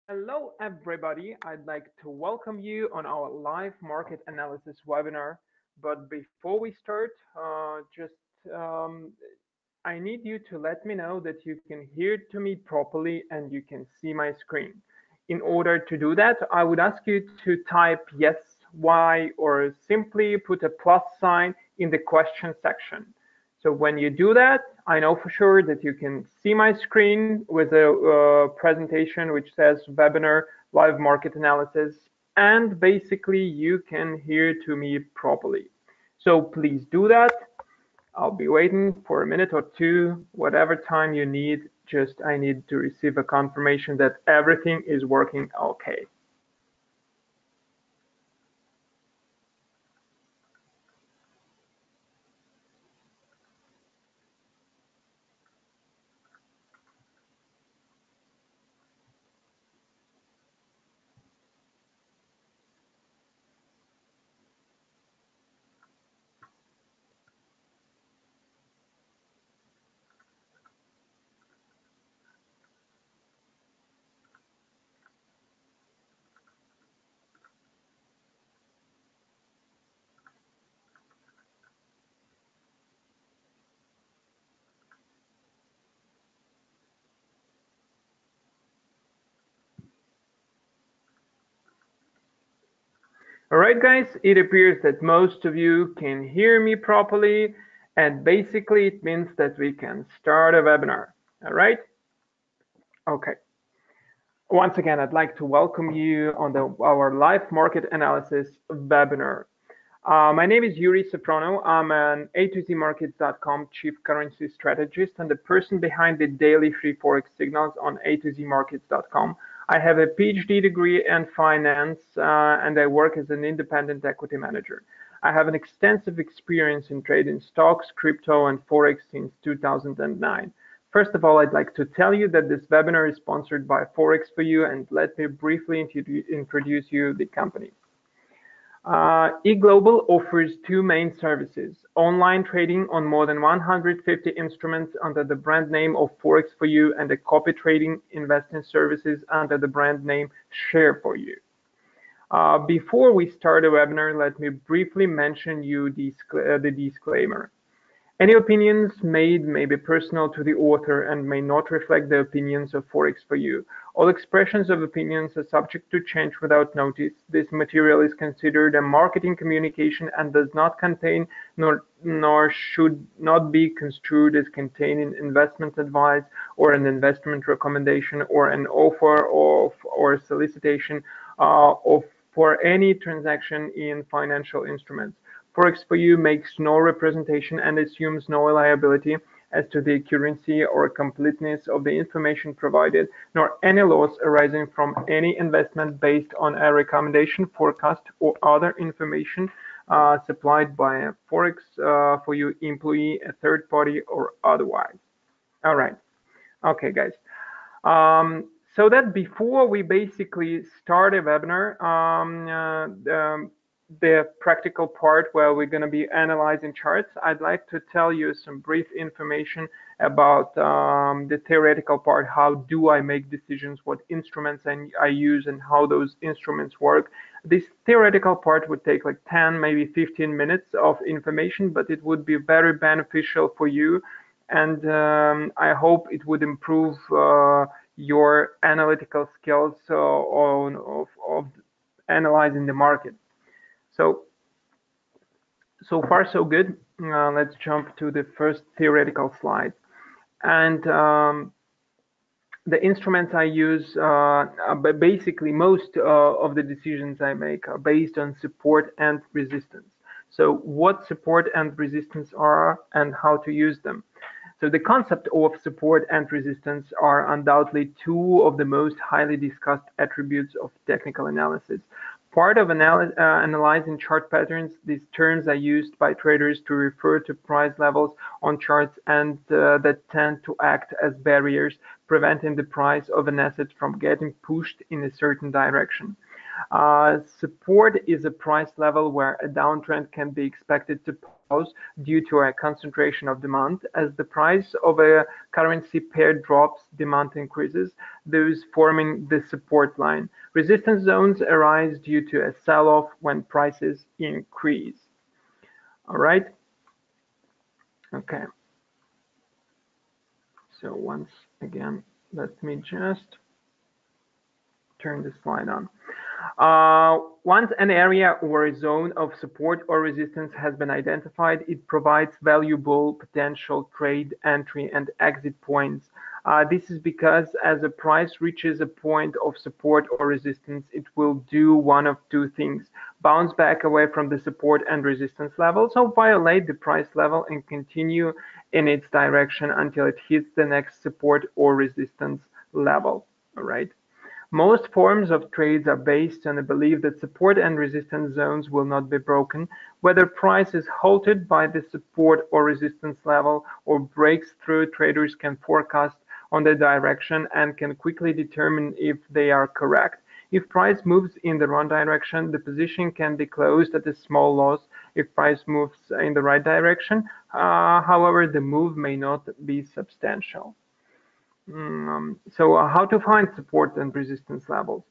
Hello, everybody. I'd like to welcome you on our live market analysis webinar. But before we start, just I need you to let me know that you can hear to me properly and you can see my screen. In order to do that, I would ask you to type yes, Y, or simply put a plus sign in the question section. So when you do that, I know for sure that you can see my screen with a presentation which says webinar live market analysis, and basically you can hear to me properly. So please do that. I'll be waiting for a minute or two, whatever time you need. Just I need to receive a confirmation that everything is working okay. All right, guys, it appears that most of you can hear me properly, and basically it means that we can start a webinar. All right? Okay. Once again, I'd like to welcome you on our live market analysis webinar. My name is Yury Safronau. I'm an A2ZMarkets.com chief currency strategist and the person behind the daily free Forex signals on A2ZMarkets.com. I have a PhD degree in finance and I work as an independent equity manager. I have an extensive experience in trading stocks, crypto, and Forex since 2009. First of all, I'd like to tell you that this webinar is sponsored by Forex4you, and let me briefly introduce you the company. eGlobal offers two main services: online trading on more than 150 instruments under the brand name of Forex4you, and a copy trading investing services under the brand name Share4you. Before we start the webinar, let me briefly mention the disclaimer. Any opinions made may be personal to the author and may not reflect the opinions of Forex4you. All expressions of opinions are subject to change without notice. This material is considered a marketing communication and does not contain nor should not be construed as containing investment advice or an investment recommendation or an offer of or solicitation for any transaction in financial instruments. Forex4you makes no representation and assumes no liability as to the accuracy or completeness of the information provided, nor any loss arising from any investment based on a recommendation, forecast, or other information supplied by a Forex4you employee, a third party, or otherwise. All right. Okay, guys. So that before we basically start a webinar, the practical part where we're going to be analyzing charts, I'd like to tell you some brief information about the theoretical part. How do I make decisions, what instruments I use, and how those instruments work. This theoretical part would take like 10, maybe 15 minutes of information, but it would be very beneficial for you, and I hope it would improve your analytical skills of analyzing the market. So far so good. Let's jump to the first theoretical slide. And the instruments I use, basically most of the decisions I make are based on support and resistance. So what support and resistance are and how to use them. So the concept of support and resistance are undoubtedly two of the most highly discussed attributes of technical analysis. Part of analyzing chart patterns, these terms are used by traders to refer to price levels on charts and that tend to act as barriers, preventing the price of an asset from getting pushed in a certain direction. Support is a price level where a downtrend can be expected to falls due to a concentration of demand. As the price of a currency pair drops, demand increases, thus forming the support line. Resistance zones arise due to a sell-off when prices increase. All right. Okay. So once again, let me just turn the slide on. Once an area or a zone of support or resistance has been identified, it provides valuable potential trade entry and exit points. This is because as a price reaches a point of support or resistance, it will do one of two things: bounce back away from the support and resistance levels, or violate the price level and continue in its direction until it hits the next support or resistance level. All right. Most forms of trades are based on the belief that support and resistance zones will not be broken. Whether price is halted by the support or resistance level or breaks through, traders can forecast on the direction and can quickly determine if they are correct. If price moves in the wrong direction, the position can be closed at a small loss. If price moves in the right direction, however, the move may not be substantial. So how to find support and resistance levels?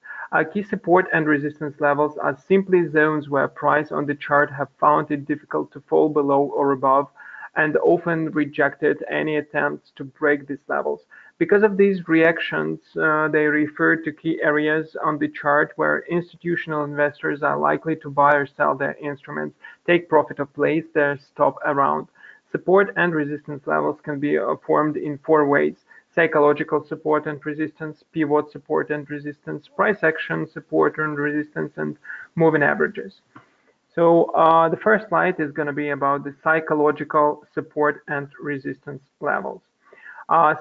Key support and resistance levels are simply zones where price on the chart have found it difficult to fall below or above, and often rejected any attempts to break these levels. Because of these reactions, they refer to key areas on the chart where institutional investors are likely to buy or sell their instruments, take profit or place their stop around. Support and resistance levels can be formed in four ways: psychological support and resistance, pivot support and resistance, price action support and resistance, and moving averages. So the first slide is going to be about the psychological support and resistance levels.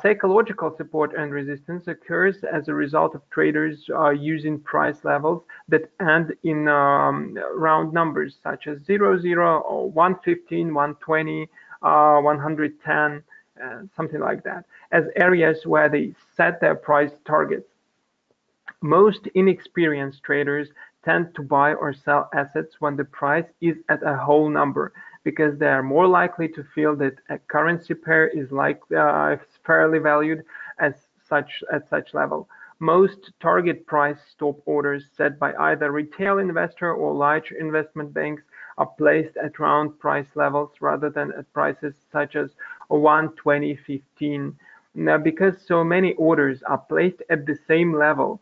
Psychological support and resistance occurs as a result of traders using price levels that end in round numbers such as 00 or 115, 120, 110, something like that, as areas where they set their price targets. Most inexperienced traders tend to buy or sell assets when the price is at a whole number, because they are more likely to feel that a currency pair is fairly valued as such at such level. Most target price stop orders set by either retail investor or large investment banks are placed at round price levels rather than at prices such as 120.15. Now, because so many orders are placed at the same level,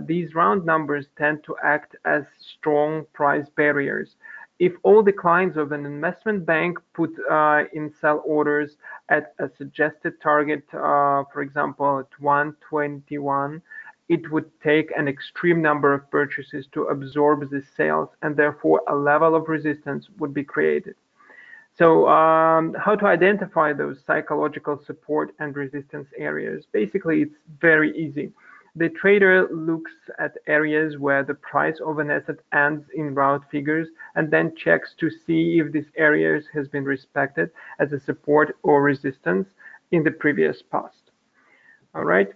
these round numbers tend to act as strong price barriers. If all the clients of an investment bank put in sell orders at a suggested target, for example, at 121, it would take an extreme number of purchases to absorb the sales, and therefore a level of resistance would be created. So how to identify those psychological support and resistance areas? Basically, it's very easy. The trader looks at areas where the price of an asset ends in round figures and then checks to see if this area has been respected as a support or resistance in the previous past. All right.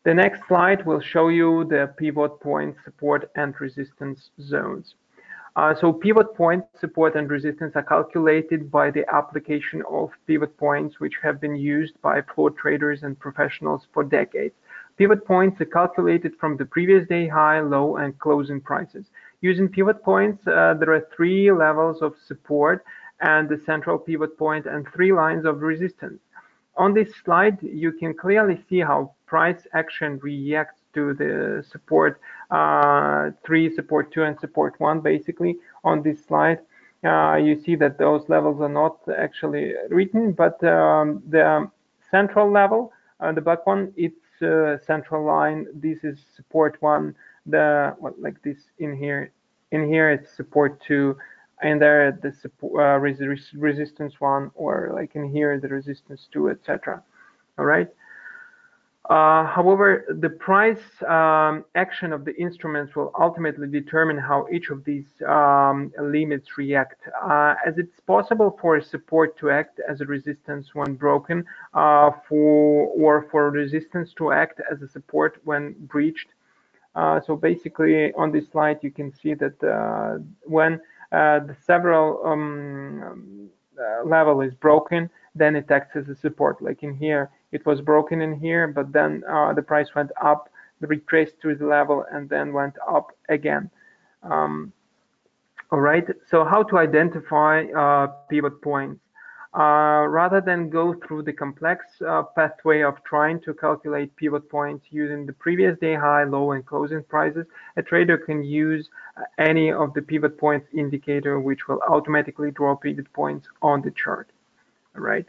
The next slide will show you the pivot point support and resistance zones. So pivot point support and resistance are calculated by the application of pivot points, which have been used by floor traders and professionals for decades. Pivot points are calculated from the previous day high, low, and closing prices. Using pivot points, there are three levels of support and the central pivot point and three lines of resistance. On this slide, you can clearly see how price action reacts to the support 3, support 2, and support 1. Basically, on this slide, you see that those levels are not actually written, but the central level, the black one, it's central line. This is support 1. Like this in here. In here, it's support 2. And there the support, resistance 1, or like in here the resistance 2, etc. All right. However, the price action of the instruments will ultimately determine how each of these limits react. As it's possible for a support to act as a resistance when broken, for resistance to act as a support when breached. So basically, on this slide, you can see that when the several level is broken, then it acts as a support. Like in here, it was broken in here, but then the price went up, retraced to the level, and then went up again. All right, so how to identify pivot points? Rather than go through the complex pathway of trying to calculate pivot points using the previous day high, low, and closing prices, a trader can use any of the pivot points indicator, which will automatically draw pivot points on the chart. All right.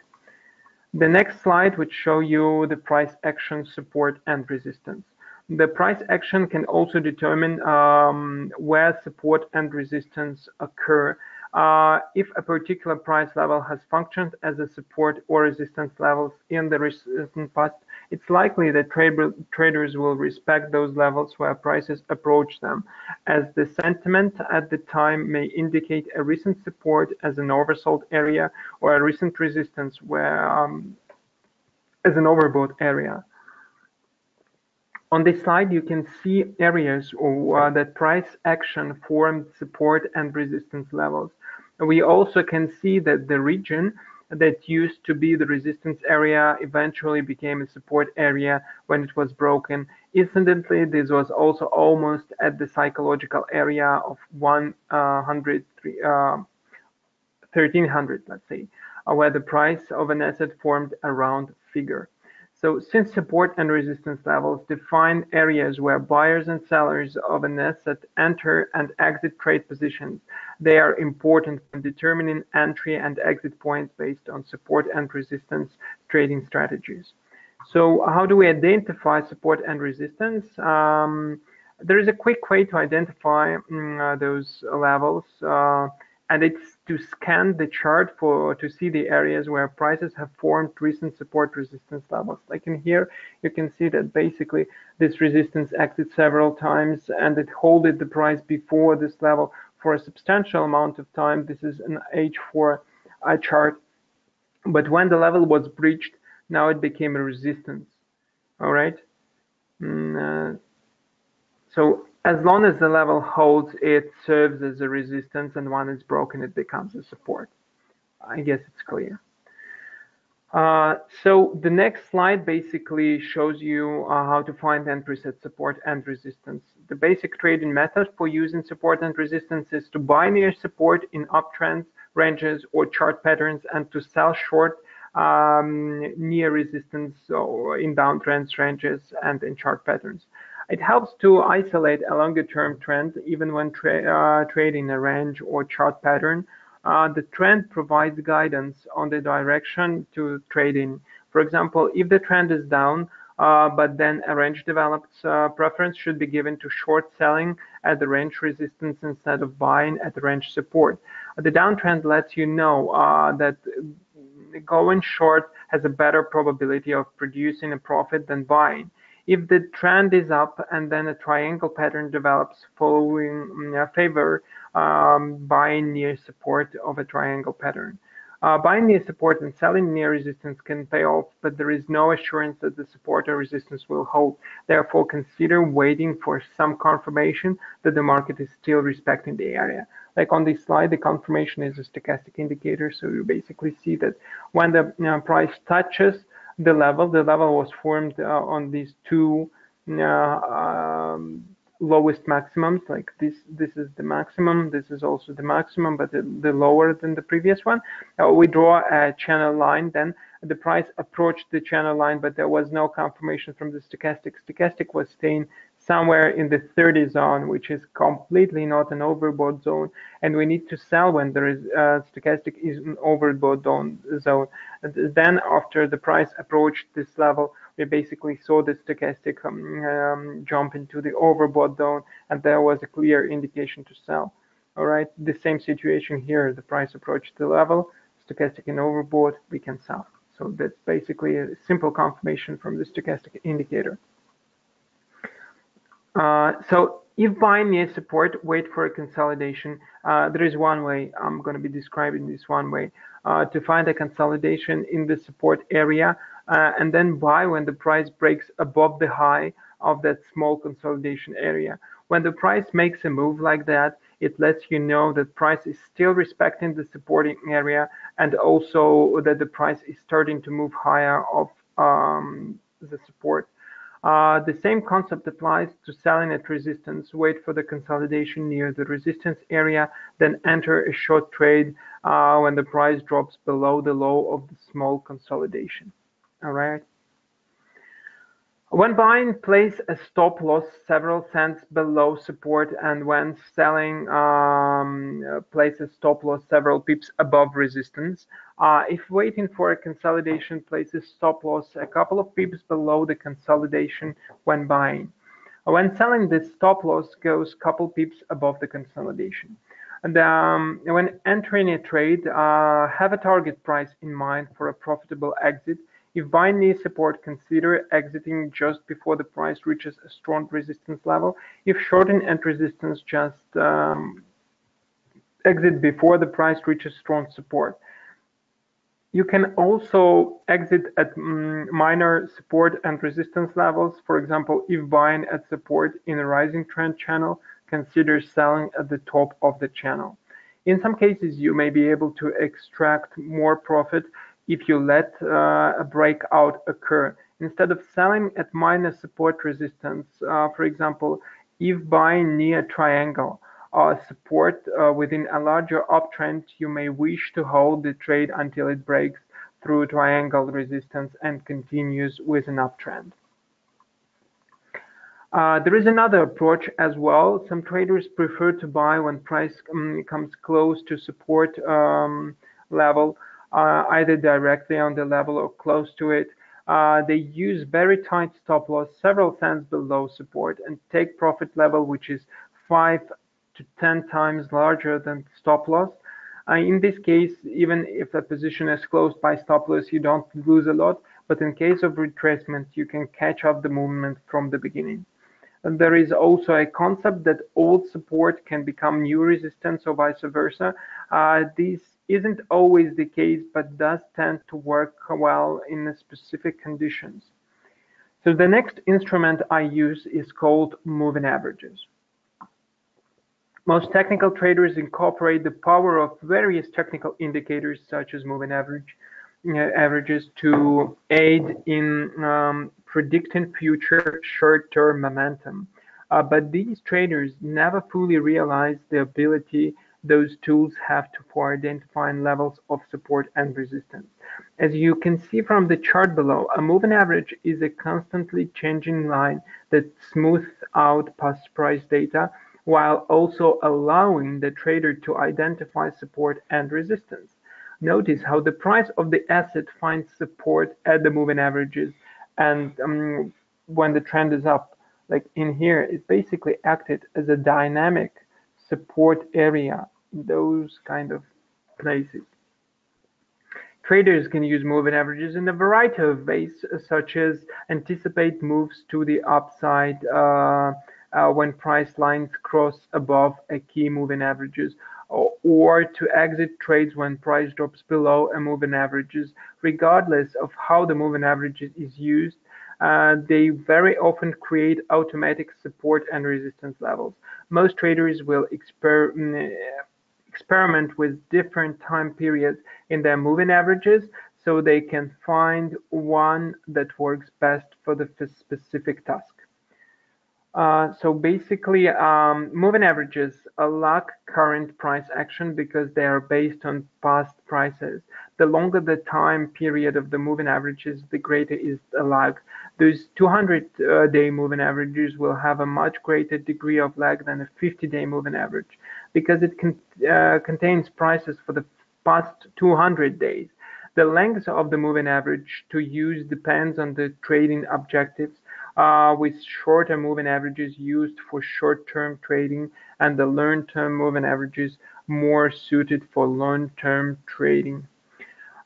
The next slide would show you the price action, support, and resistance. The price action can also determine where support and resistance occur. If a particular price level has functioned as a support or resistance levels in the recent past, it's likely that traders will respect those levels where prices approach them, as the sentiment at the time may indicate a recent support as an oversold area or a recent resistance where as an overbought area. On this slide, you can see areas that price action formed support and resistance levels. We also can see that the region that used to be the resistance area eventually became a support area when it was broken. Incidentally, this was also almost at the psychological area of 1300, let's say, where the price of an asset formed a round figure. So since support and resistance levels define areas where buyers and sellers of an asset enter and exit trade positions, they are important when determining entry and exit points based on support and resistance trading strategies. So how do we identify support and resistance? There is a quick way to identify those levels, and it's to scan the chart to see the areas where prices have formed recent support resistance levels. Like in here, you can see that basically this resistance acted several times and it holded the price before this level for a substantial amount of time. This is an H4 chart. But when the level was breached, now it became a resistance. All right. So as long as the level holds, it serves as a resistance, and when it's broken, it becomes a support. I guess it's clear. So the next slide basically shows you how to find and preset support and resistance. The basic trading method for using support and resistance is to buy near support in uptrends, ranges, or chart patterns, and to sell short near resistance or in downtrends, ranges, and in chart patterns. It helps to isolate a longer-term trend even when trading a range or chart pattern. The trend provides guidance on the direction to trade in. For example, if the trend is down, but then a range develops, preference should be given to short selling at the range resistance instead of buying at the range support. The downtrend lets you know that going short has a better probability of producing a profit than buying. If the trend is up and then a triangle pattern develops following favor buying near support of a triangle pattern. Buying near support and selling near resistance can pay off, but there is no assurance that the support or resistance will hold. Therefore, consider waiting for some confirmation that the market is still respecting the area. Like on this slide, the confirmation is a stochastic indicator, so you basically see that when the price touches the level was formed on these two lowest maximums. Like this is the maximum, this is also the maximum, but the lower than the previous one. We draw a channel line, then the price approached the channel line, but there was no confirmation from the stochastic. Stochastic was staying somewhere in the 30 zone, which is completely not an overbought zone, and we need to sell when there is stochastic is an overbought zone. And then after the price approached this level, we basically saw the stochastic jump into the overbought zone, and there was a clear indication to sell. All right, the same situation here. The price approached the level, stochastic and overbought, we can sell. So that's basically a simple confirmation from the stochastic indicator. So if buying near support, wait for a consolidation. There is one way. I'm going to be describing this one way to find a consolidation in the support area and then buy when the price breaks above the high of that small consolidation area. When the price makes a move like that, It lets you know that price is still respecting the supporting area, and also that the price is starting to move higher of the support. The same concept applies to selling at resistance. Wait for the consolidation near the resistance area, then enter a short trade when the price drops below the low of the small consolidation. All right. When buying, place a stop loss several cents below support, and when selling, place a stop loss several pips above resistance. If waiting for a consolidation, place a stop loss a couple of pips below the consolidation when buying. When selling, the stop loss goes couple pips above the consolidation. And when entering a trade, have a target price in mind for a profitable exit. If buying near support, consider exiting just before the price reaches a strong resistance level. If shorting at resistance, just exit before the price reaches strong support. You can also exit at minor support and resistance levels. For example, if buying at support in a rising trend channel, consider selling at the top of the channel. In some cases, you may be able to extract more profit if you let a breakout occur. Instead of selling at minor support resistance, for example, if buying near a triangle support within a larger uptrend, you may wish to hold the trade until it breaks through triangle resistance and continues with an uptrend. There is another approach as well. Some traders prefer to buy when price comes close to support level, either directly on the level or close to it. They use very tight stop loss several cents below support and take profit level which is 5 to 10 times larger than stop loss. In this case, even if a position is closed by stop loss, you don't lose a lot, but in case of retracement, you can catch up the movement from the beginning. And there is also a concept that old support can become new resistance or vice versa. This isn't always the case, but does tend to work well in specific conditions. So the next instrument I use is called moving averages. Most technical traders incorporate the power of various technical indicators such as moving averages to aid in predicting future short-term momentum. But these traders never fully realize the ability those tools have for identifying levels of support and resistance. As you can see from the chart below, a moving average is a constantly changing line that smooths out past price data while also allowing the trader to identify support and resistance. Notice how the price of the asset finds support at the moving averages, and when the trend is up, like in here, it basically acted as a dynamic support area in those kind of places. Traders can use moving averages in a variety of ways, such as anticipate moves to the upside when price lines cross above a key moving averages, or to exit trades when price drops below a moving averages. Regardless of how the moving averages is used, they very often create automatic support and resistance levels. Most traders will experiment with different time periods in their moving averages so they can find one that works best for the specific task. So basically, moving averages lack current price action because they are based on past prices. The longer the time period of the moving averages, the greater is the lag. Those 200-day moving averages will have a much greater degree of lag than a 50-day moving average because it contains prices for the past 200 days. The length of the moving average to use depends on the trading objectives, with shorter moving averages used for short-term trading and the long-term moving averages more suited for long-term trading.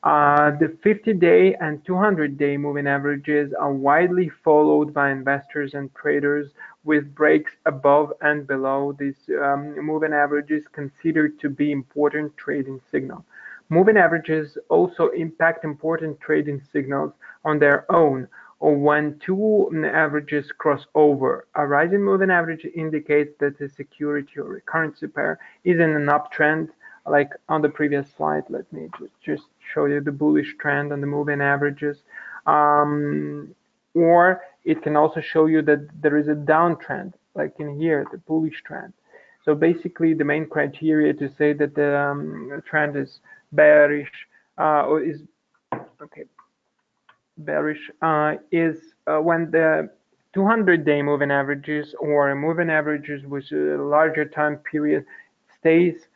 The 50-day and 200-day moving averages are widely followed by investors and traders, with breaks above and below these moving averages considered to be important trading signal. Moving averages also impact important trading signals on their own. or when two averages cross over. A rising moving average indicates that the security or currency pair is in an uptrend, like on the previous slide. Let me just show you the bullish trend on the moving averages. Or it can also show you that there is a downtrend, like in here, the bullish trend. So basically, the main criteria to say that the trend is bearish or is okay, bearish is when the 200-day moving averages or moving averages with a larger time period stays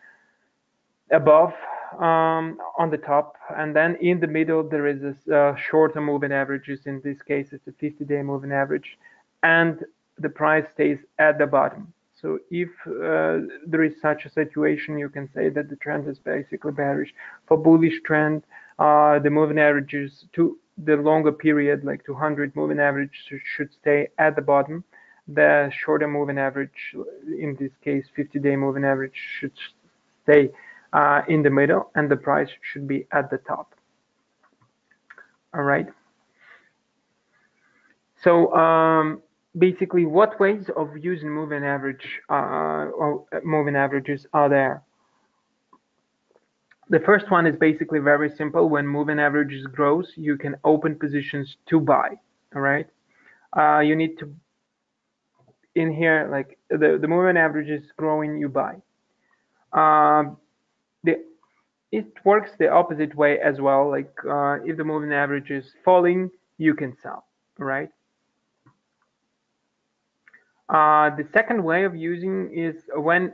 above on the top, and then in the middle there is this shorter moving averages. In this case, it's a 50-day moving average, and the price stays at the bottom. So if there is such a situation, you can say that the trend is basically bearish. For bullish trend, the moving averages to the longer period, like 200 moving average, should stay at the bottom. The shorter moving average, in this case 50-day moving average, should stay in the middle, and the price should be at the top. All right. So basically, what ways of using moving average or moving averages are there? The first one is basically very simple. When moving averages grows, you can open positions to buy. All right. You need to, in here, like the moving average is growing, you buy. It works the opposite way as well. Like if the moving average is falling, you can sell. Right. The second way of using is when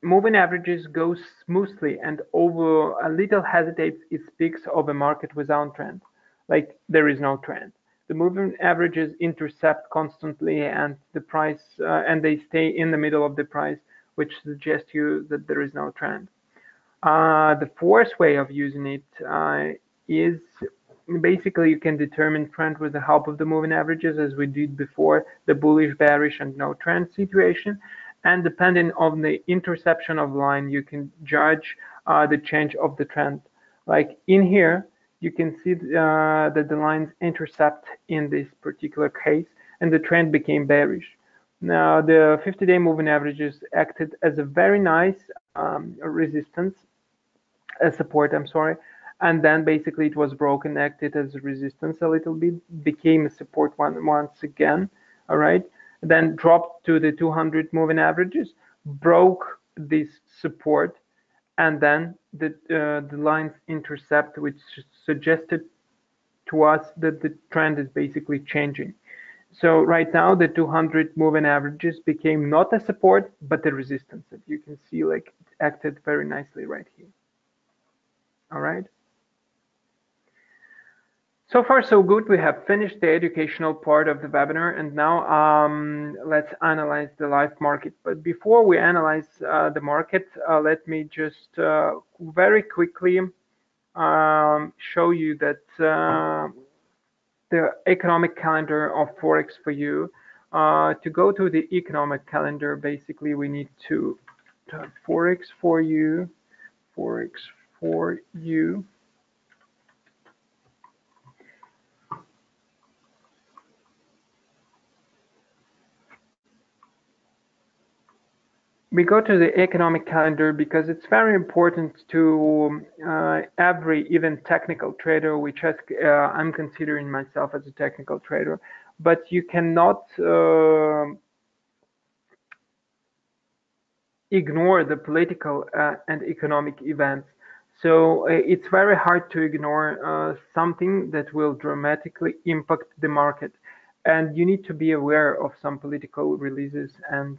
moving averages go smoothly and over a little hesitates, it speaks of a market without trend, like there is no trend. The moving averages intercept constantly, and the price and they stay in the middle of the price, which suggests you that there is no trend. The fourth way of using it is basically you can determine trend with the help of the moving averages, as we did before, the bullish, bearish, and no trend situation. And depending on the interception of line, you can judge the change of the trend. Like in here, you can see that the lines intercept in this particular case, and the trend became bearish. Now, the 50-day moving averages acted as a very nice resistance, support, I'm sorry, and then basically it was broken, acted as a resistance a little bit, became a support once again, all right, then dropped to the 200 moving averages, broke this support, and then the lines intercept, which suggested to us that the trend is basically changing. So right now the 200 moving averages became not a support but a resistance, that you can see like it acted very nicely right here. All right. So far so good. We have finished the educational part of the webinar, and now let's analyze the live market. But before we analyze the market, let me just very quickly show you that the economic calendar of Forex4you. To go to the economic calendar, basically we need to Forex4you, Forex4you. We go to the economic calendar because it's very important to every, even technical trader, which I'm considering myself as a technical trader, but you cannot ignore the political and economic events. So it's very hard to ignore something that will dramatically impact the market. And you need to be aware of some political releases and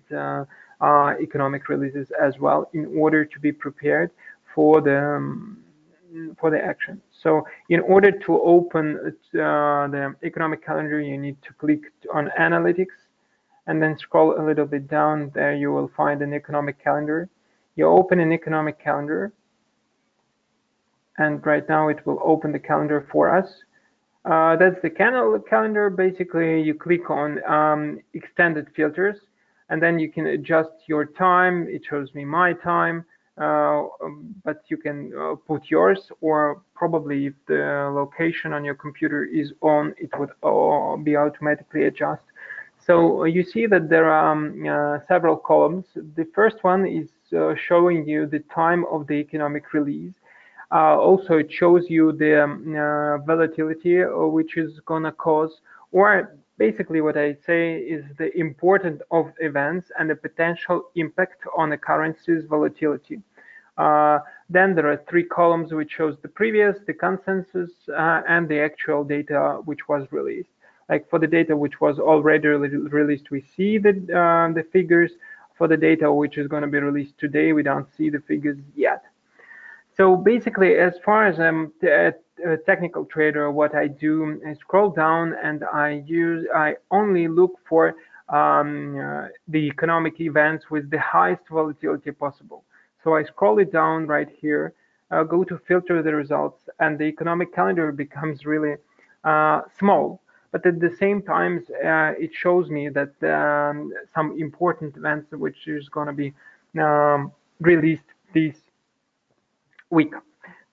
economic releases as well in order to be prepared for the action. So in order to open the economic calendar, you need to click on Analytics and then scroll a little bit down. There you will find an economic calendar. You open an economic calendar, and right now it will open the calendar for us. That's the calendar. Basically, you click on extended filters, and then you can adjust your time. It shows me my time, but you can put yours, or probably if the location on your computer is on, it would be automatically adjusted. So you see that there are several columns. The first one is showing you the time of the economic release. Also, it shows you the volatility which is gonna cause, or basically what I say is the importance of events and the potential impact on the currency's volatility. Then there are three columns which shows the previous, the consensus, and the actual data which was released. Like for the data which was already released, we see the figures. For the data which is going to be released today, we don't see the figures yet. So basically, as far as I'm a technical trader, what I do is scroll down and I only look for the economic events with the highest volatility possible. So I scroll it down right here, go to filter the results, and the economic calendar becomes really small. But at the same time, it shows me that some important events which is going to be released this week.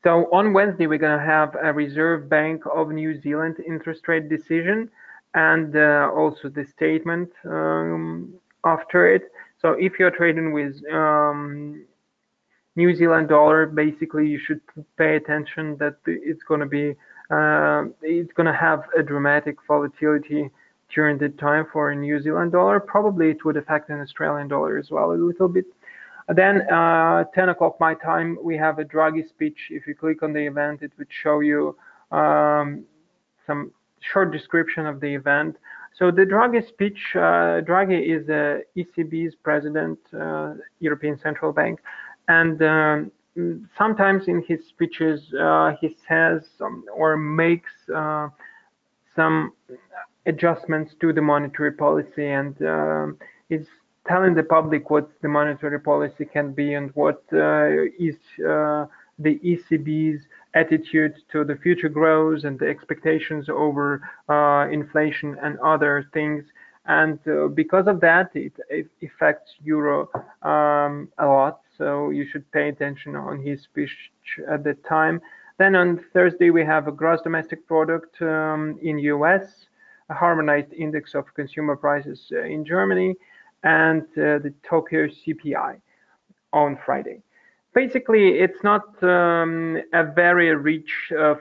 So on Wednesday, we're going to have a Reserve Bank of New Zealand interest rate decision, and also the statement after it. So if you're trading with New Zealand dollar, basically you should pay attention that it's going to have a dramatic volatility during the time for a New Zealand dollar. Probably it would affect an Australian dollar as well a little bit. Then 10 o'clock my time, we have a Draghi speech. If you click on the event, it would show you some short description of the event. So the Draghi speech, Draghi is ECB's president, European Central Bank, and sometimes in his speeches he says or makes some adjustments to the monetary policy, and is telling the public what the monetary policy can be and what is the ECB's attitude to the future growth and the expectations over inflation and other things. And because of that, it affects euro a lot. So you should pay attention on his speech at that time. Then on Thursday, we have a gross domestic product in US, a harmonized index of consumer prices in Germany, and the Tokyo CPI on Friday. Basically, it's not a very rich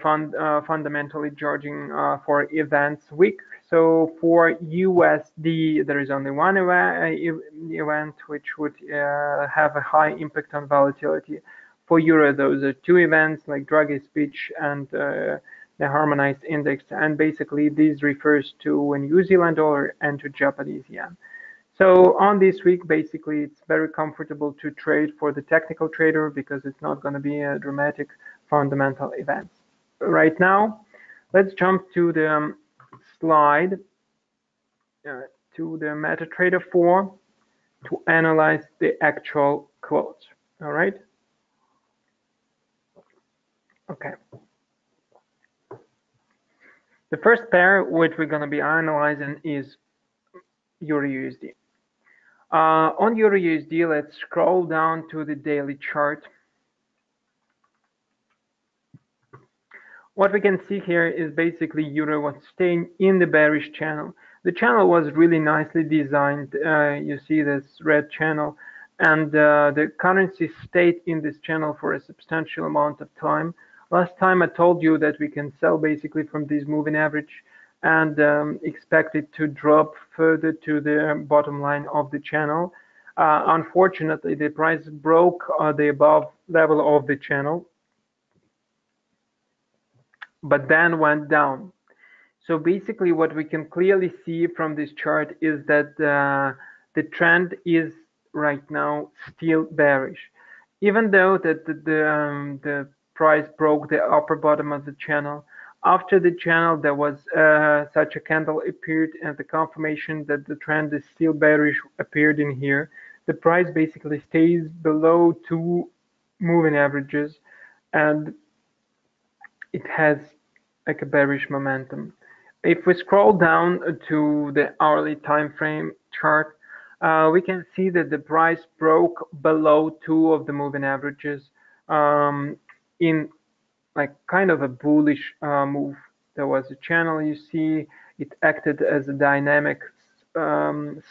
fundamentally judging for events week. So for USD, there is only one event which would have a high impact on volatility. For Euro, those are two events like Draghi speech and the harmonized index. And basically, this refers to a New Zealand dollar and to Japanese yen. So on this week, basically, it's very comfortable to trade for the technical trader because it's not going to be a dramatic fundamental event. Right now, let's jump to the slide to the MetaTrader 4 to analyze the actual close. All right. Okay. The first pair which we're going to be analyzing is Yury USD. On Euro USD, let's scroll down to the daily chart. What we can see here is basically Euro was staying in the bearish channel. The channel was really nicely designed. You see this red channel, and the currency stayed in this channel for a substantial amount of time. Last time I told you that we can sell basically from this moving average and expect it to drop further to the bottom line of the channel. Unfortunately, the price broke the above level of the channel, but then went down. So basically what we can clearly see from this chart is that the trend is right now still bearish. Even though that the price broke the upper bottom of the channel, after the channel there was such a candle appeared, and the confirmation that the trend is still bearish appeared in here. The price basically stays below two moving averages, and it has like a bearish momentum. If we scroll down to the hourly time frame chart, we can see that the price broke below two of the moving averages in like kind of a bullish move. There was a channel, you see, it acted as a dynamic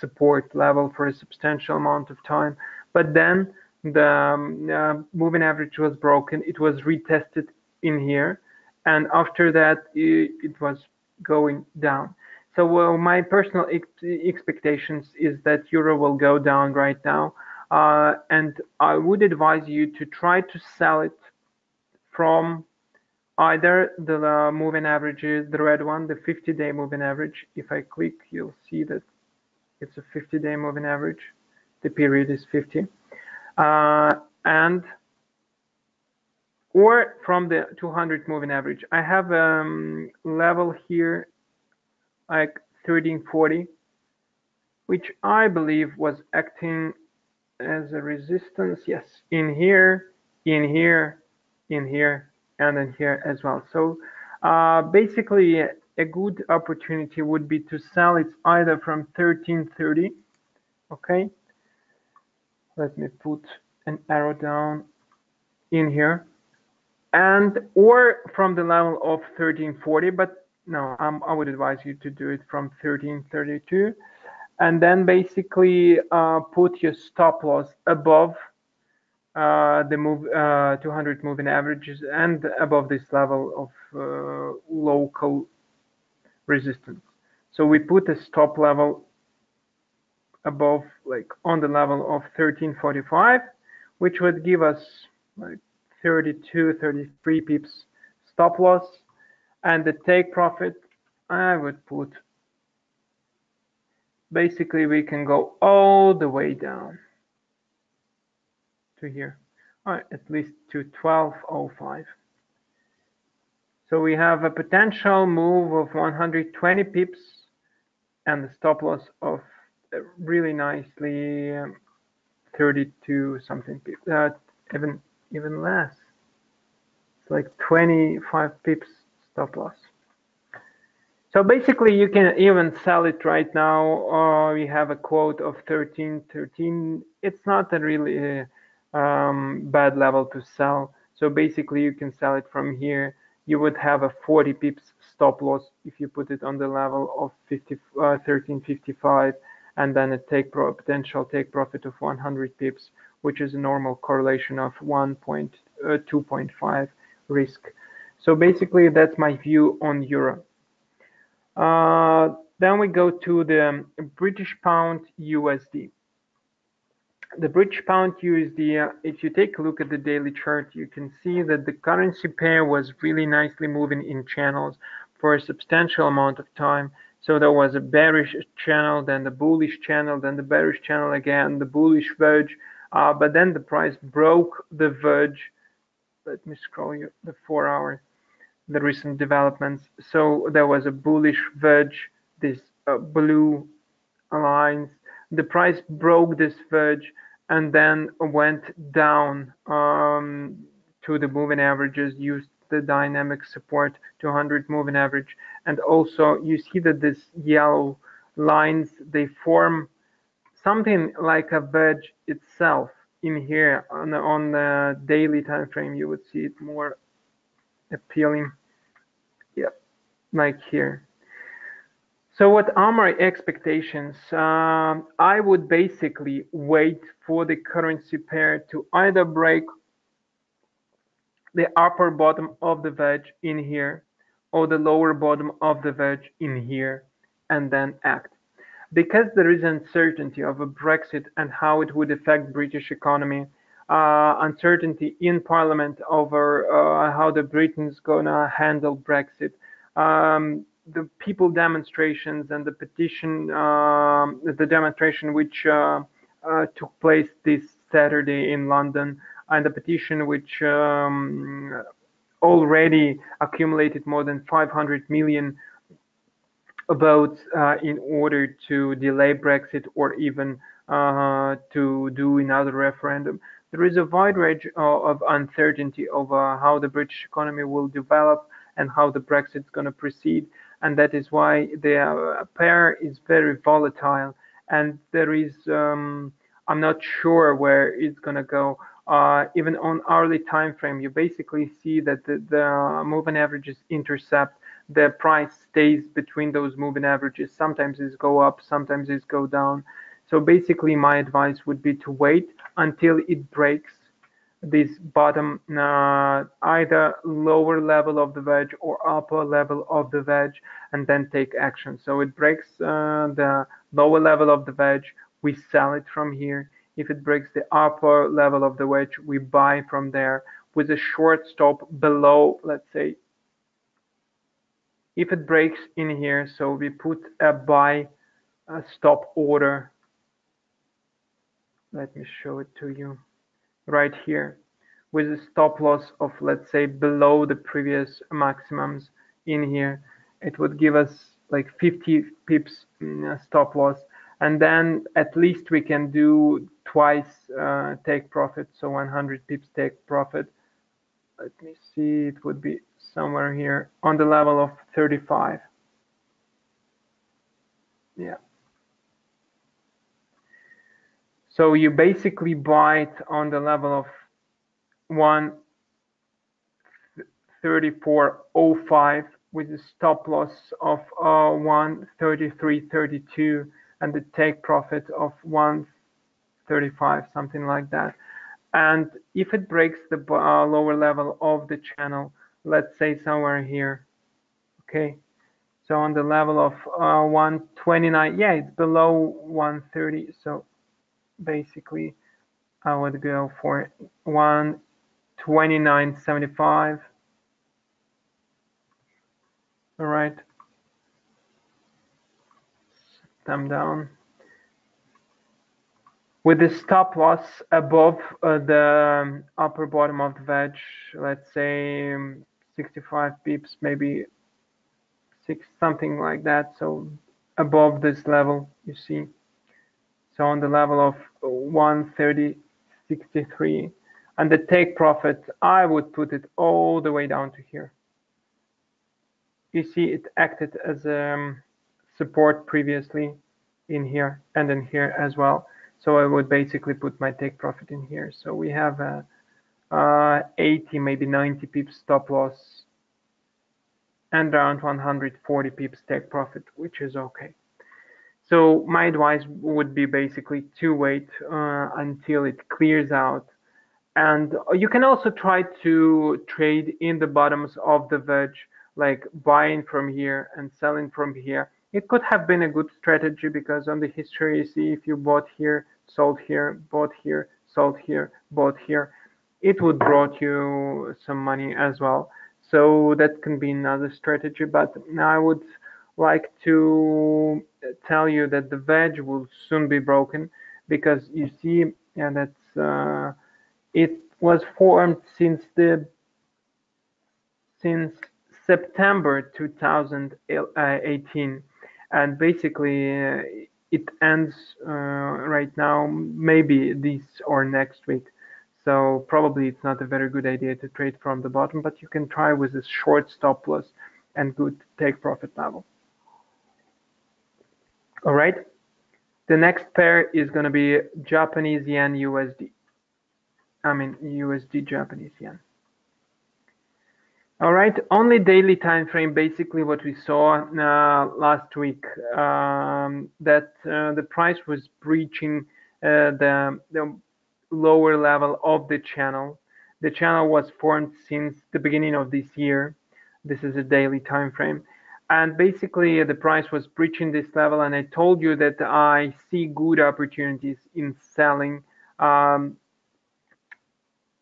support level for a substantial amount of time, but then the moving average was broken. It was retested in here, and after that it was going down. So my personal expectations is that euro will go down right now, and I would advise you to try to sell it from either the moving averages, the red one, the 50-day moving average. If I click, you'll see that it's a 50-day moving average. The period is 50. And or from the 200 moving average. I have a level here like 1340, which I believe was acting as a resistance. Yes, in here, in here, in here, and in here as well. So basically a good opportunity would be to sell it either from 1330. Okay, let me put an arrow down in here, and or from the level of 1340, but no, I would advise you to do it from 1332, and then basically put your stop loss above the 200 moving averages and above this level of local resistance. So we put a stop level above, like on the level of 1345, which would give us like 32, 33 pips stop loss, and the take profit I would put, basically we can go all the way down to here, at least to 1205. So we have a potential move of 120 pips and the stop loss of really nicely 32 something pips, even less. It's like 25 pips stop loss. So basically you can even sell it right now, or we have a quote of 1313. It's not a really bad level to sell. So basically you can sell it from here. You would have a 40 pips stop loss if you put it on the level of 1355, and then a potential take profit of 100 pips, which is a normal correlation of 2.5 risk. So basically that's my view on euro. Then we go to the British Pound USD. The British Pound USD, if you take a look at the daily chart, you can see that the currency pair was really nicely moving in channels for a substantial amount of time. So there was a bearish channel, then the bullish channel, then the bearish channel again, the bullish verge, but then the price broke the verge. Let me scroll you the 4 hours, the recent developments. So there was a bullish verge, this blue lines. The price broke this verge and then went down to the moving averages, used the dynamic support 200 moving average, and also you see that this yellow lines, they form something like a verge itself in here. On the daily time frame you would see it more appealing, yeah, like here. So what are my expectations? I would basically wait for the currency pair to either break the upper bottom of the wedge in here or the lower bottom of the wedge in here, and then act. Because there is uncertainty of a Brexit and how it would affect British economy, uncertainty in Parliament over how the Britain's gonna handle Brexit, the people demonstrations and the petition, the demonstration which took place this Saturday in London, and the petition which already accumulated more than 500 million votes in order to delay Brexit or even to do another referendum. There is a wide range of uncertainty over how the British economy will develop and how the Brexit is going to proceed, and that is why the pair is very volatile. and there is I'm not sure where it's gonna go. Even on hourly time frame, you basically see that the moving averages intercept. The price stays between those moving averages. Sometimes it's go up, sometimes it's go down. So basically, my advice would be to wait until it breaks this bottom, either lower level of the wedge or upper level of the wedge, and then take action. So it breaks the lower level of the wedge, we sell it from here. If it breaks the upper level of the wedge, we buy from there with a short stop below, let's say, if it breaks in here, so we put a buy stop order. Let me show it to you right here with a stop loss of, let's say, below the previous maximums in here. It would give us like 50 pips stop loss, and then at least we can do twice take profit, so 100 pips take profit. Let me see, it would be somewhere here on the level of 35. Yeah. So you basically buy it on the level of 134.05 with a stop loss of 133.32 and the take profit of 135, something like that. And if it breaks the lower level of the channel, let's say somewhere here, okay, so on the level of 129, yeah, it's below 130, so basically I would go for 129.75. All right, thumb down with the stop loss above the upper bottom of the wedge, let's say 65 pips, maybe something like that. So above this level, you see. So on the level of 130.63, and the take profit, I would put it all the way down to here. You see, it acted as a support previously in here and in here as well. So I would basically put my take profit in here. So we have a 80, maybe 90 pips stop loss and around 140 pips take profit, which is okay. So my advice would be basically to wait until it clears out. And you can also try to trade in the bottoms of the wedge, like buying from here and selling from here. It could have been a good strategy because on the history, you see if you bought here, sold here, bought here, sold here, bought here, it would brought you some money as well. So that can be another strategy, but I would like to tell you that the wedge will soon be broken because you see, and that's it was formed since September 2018, and basically it ends right now, maybe this or next week. So probably it's not a very good idea to trade from the bottom, but you can try with a short stop loss and good take profit level. All right. The next pair is going to be Japanese Yen USD. I mean USD Japanese Yen. All right, only daily time frame, basically what we saw last week, that the price was breaching the lower level of the channel. The channel was formed since the beginning of this year. This is a daily time frame. And basically the price was breaching this level, and I told you that I see good opportunities in selling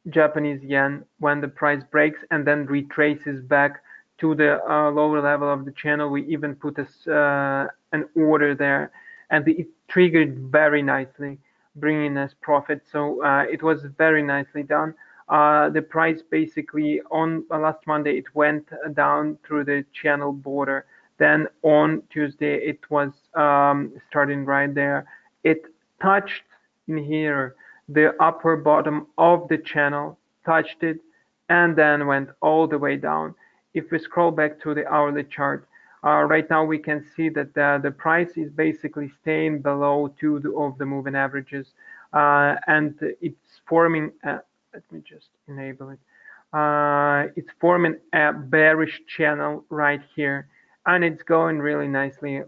Japanese yen when the price breaks and then retraces back to the lower level of the channel. We even put an order there, and it triggered very nicely, bringing us profit. So it was very nicely done. The price basically on last Monday, it went down through the channel border. Then on Tuesday, it was starting right there. It touched in here the upper bottom of the channel, touched it, and then went all the way down. If we scroll back to the hourly chart, Right now we can see that the price is basically staying below two of the moving averages, and it's forming, let me just enable it. It's forming a bearish channel right here, and it's going really nicely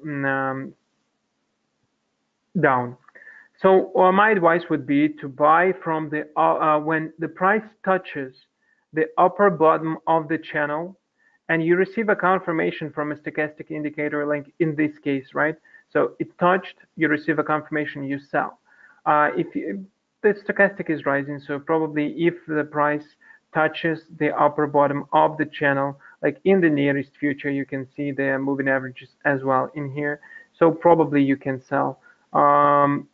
down. So my advice would be to buy from the when the price touches the upper bottom of the channel and you receive a confirmation from a stochastic indicator, like in this case, right? So it touched, you receive a confirmation, you sell. The stochastic is rising, so probably if the price touches the upper bottom of the channel, like in the nearest future, you can see the moving averages as well in here. So probably you can sell.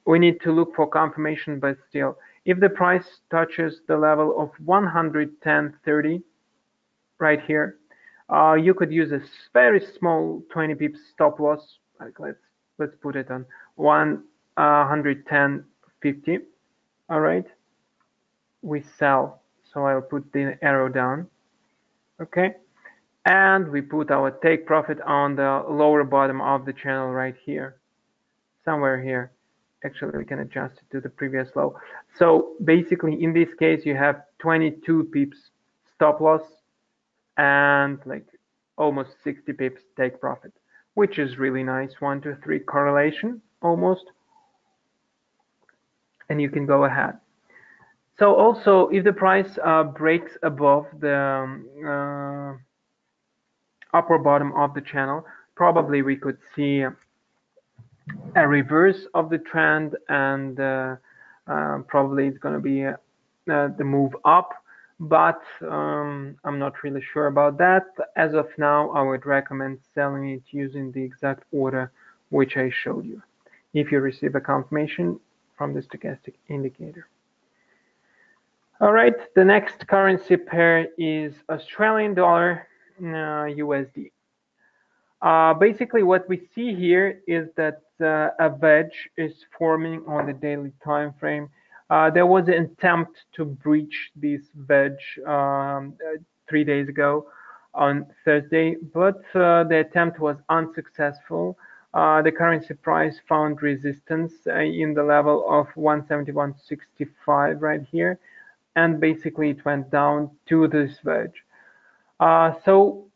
We need to look for confirmation, but still, if the price touches the level of 110.30 right here, you could use a very small 20 pips stop loss. Like let's put it on 110.50. All right, we sell. So I'll put the arrow down. Okay, and we put our take profit on the lower bottom of the channel right here, somewhere here. Actually, we can adjust it to the previous low. So basically, in this case, you have 22 pips stop loss and like almost 60 pips take profit, which is really nice. 1 to 3 correlation almost, and you can go ahead. So also, if the price breaks above the upper bottom of the channel, probably we could see a reverse of the trend, and probably it's going to be the move up, but I'm not really sure about that. As of now, I would recommend selling it using the exact order which I showed you, if you receive a confirmation from the stochastic indicator. All right, the next currency pair is Australian dollar USD. Basically, what we see here is that a wedge is forming on the daily time frame. There was an attempt to breach this wedge 3 days ago on Thursday, but the attempt was unsuccessful. The currency price found resistance in the level of 171.65 right here, and basically it went down to this wedge. So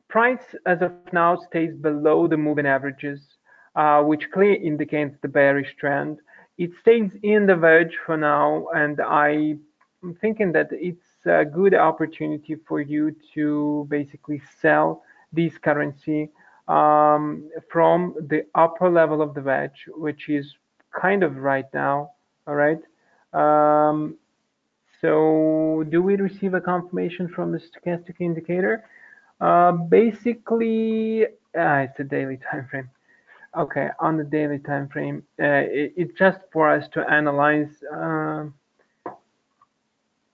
price as of now stays below the moving averages, which clearly indicates the bearish trend. It stays in the wedge for now, and I'm thinking that it's a good opportunity for you to basically sell this currency from the upper level of the wedge, which is kind of right now. All right. So do we receive a confirmation from the stochastic indicator? Basically, it's a daily time frame. Okay, on the daily time frame, it's just for us to analyze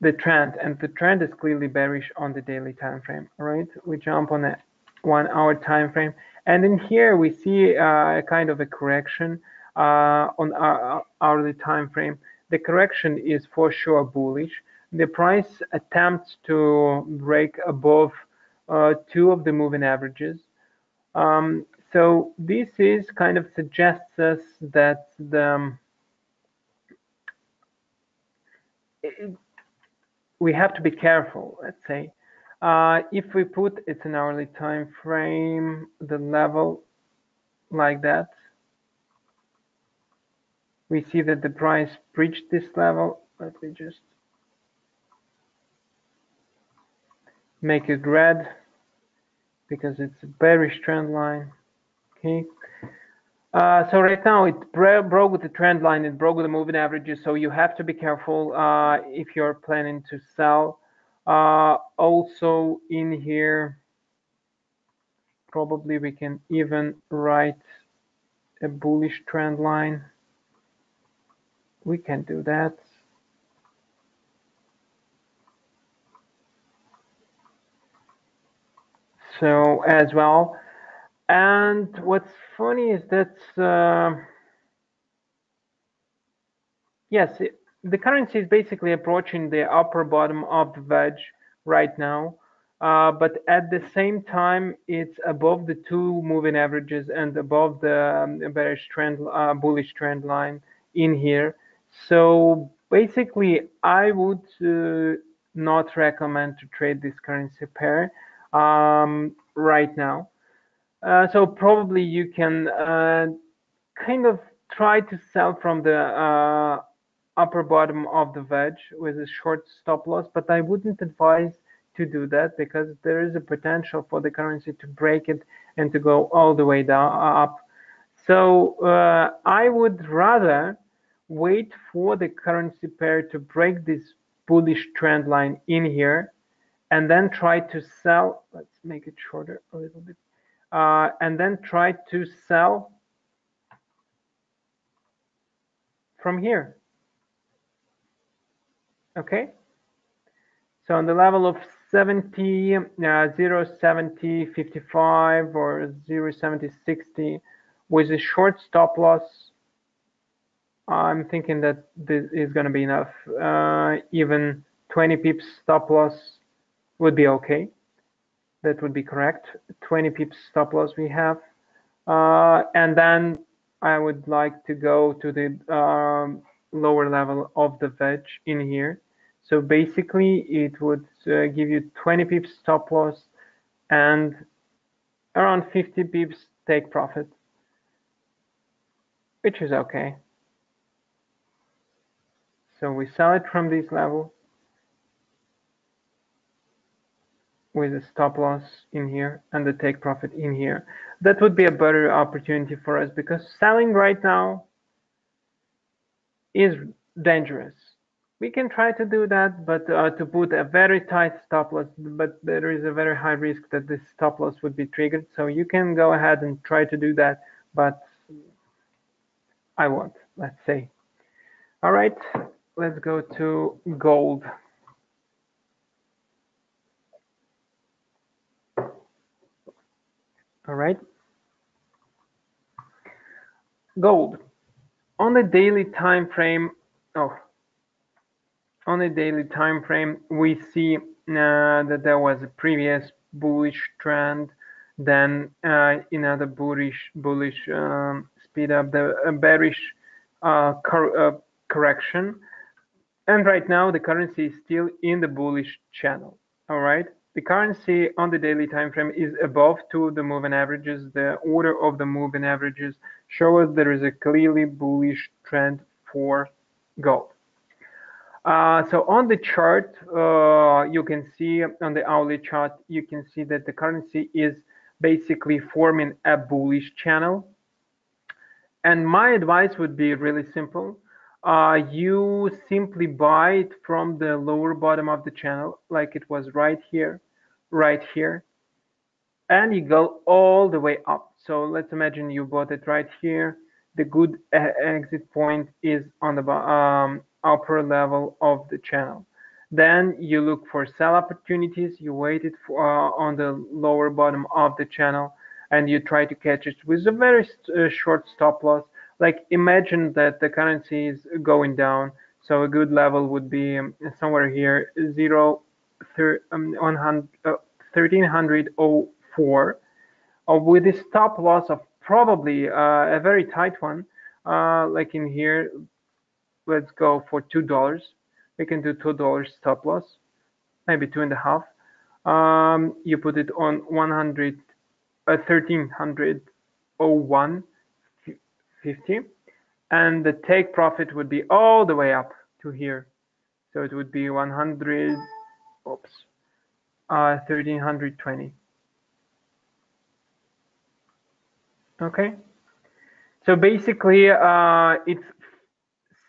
the trend, and the trend is clearly bearish on the daily time frame. All right, we jump on a 1 hour time frame, and in here we see a kind of a correction on our hourly time frame. The correction is for sure bullish. The price attempts to break above 2 of the moving averages. So this is kind of suggests us that we have to be careful, let's say. If we put it's an hourly time frame, the level like that, we see that the price breached this level. Let me just make it red because it's a bearish trend line. Okay. So right now it broke the trend line, it broke the moving averages, so you have to be careful if you're planning to sell. Also in here, probably we can even write a bullish trend line. We can do that. So as well. And what's funny is that yes, the currency is basically approaching the upper bottom of the wedge right now. but at the same time, it's above the two moving averages and above the bearish trend, bullish trend line in here. So basically, I would not recommend to trade this currency pair right now. So probably you can kind of try to sell from the upper bottom of the wedge with a short stop loss, but I wouldn't advise to do that because there is a potential for the currency to break it and to go all the way down up. So I would rather wait for the currency pair to break this bullish trend line in here and then try to sell. Let's make it shorter a little bit. And then try to sell from here. Okay, so on the level of 70, 0.70, 55 or 0.70, 60 with a short stop loss, I'm thinking that this is going to be enough. Even 20 pips stop loss would be okay. That would be correct. 20 pips stop loss we have. And then I would like to go to the lower level of the wedge in here. So basically, it would give you 20 pips stop loss and around 50 pips take profit, which is okay. So we sell it from this level with a stop loss in here and the take profit in here. That would be a better opportunity for us because selling right now is dangerous. We can try to do that, but to put a very tight stop loss, but there is a very high risk that this stop loss would be triggered. So you can go ahead and try to do that, but I won't, let's say. All right, let's go to gold. All right, gold. On the daily time frame, on the daily time frame, we see that there was a previous bullish trend, then another bullish speed up, the bearish correction, and right now the currency is still in the bullish channel. All right, the currency on the daily time frame is above to the moving averages. The order of the moving averages show us there is a clearly bullish trend for gold. So on the chart, you can see on the hourly chart, you can see that the currency is basically forming a bullish channel. And my advice would be really simple. You simply buy it from the lower bottom of the channel, like it was right here, and you go all the way up. So let's imagine you bought it right here. The good exit point is on the upper level of the channel. Then you look for sell opportunities. You wait it for, on the lower bottom of the channel, and you try to catch it with a very short stop loss. Like imagine that the currency is going down. So a good level would be somewhere here, 1304, with a stop loss of probably a very tight one, like in here. Let's go for $2. We can do $2 stop loss, maybe 2.5. You put it on 1301.50, and the take profit would be all the way up to here. So it would be 1320. Okay. So basically, it's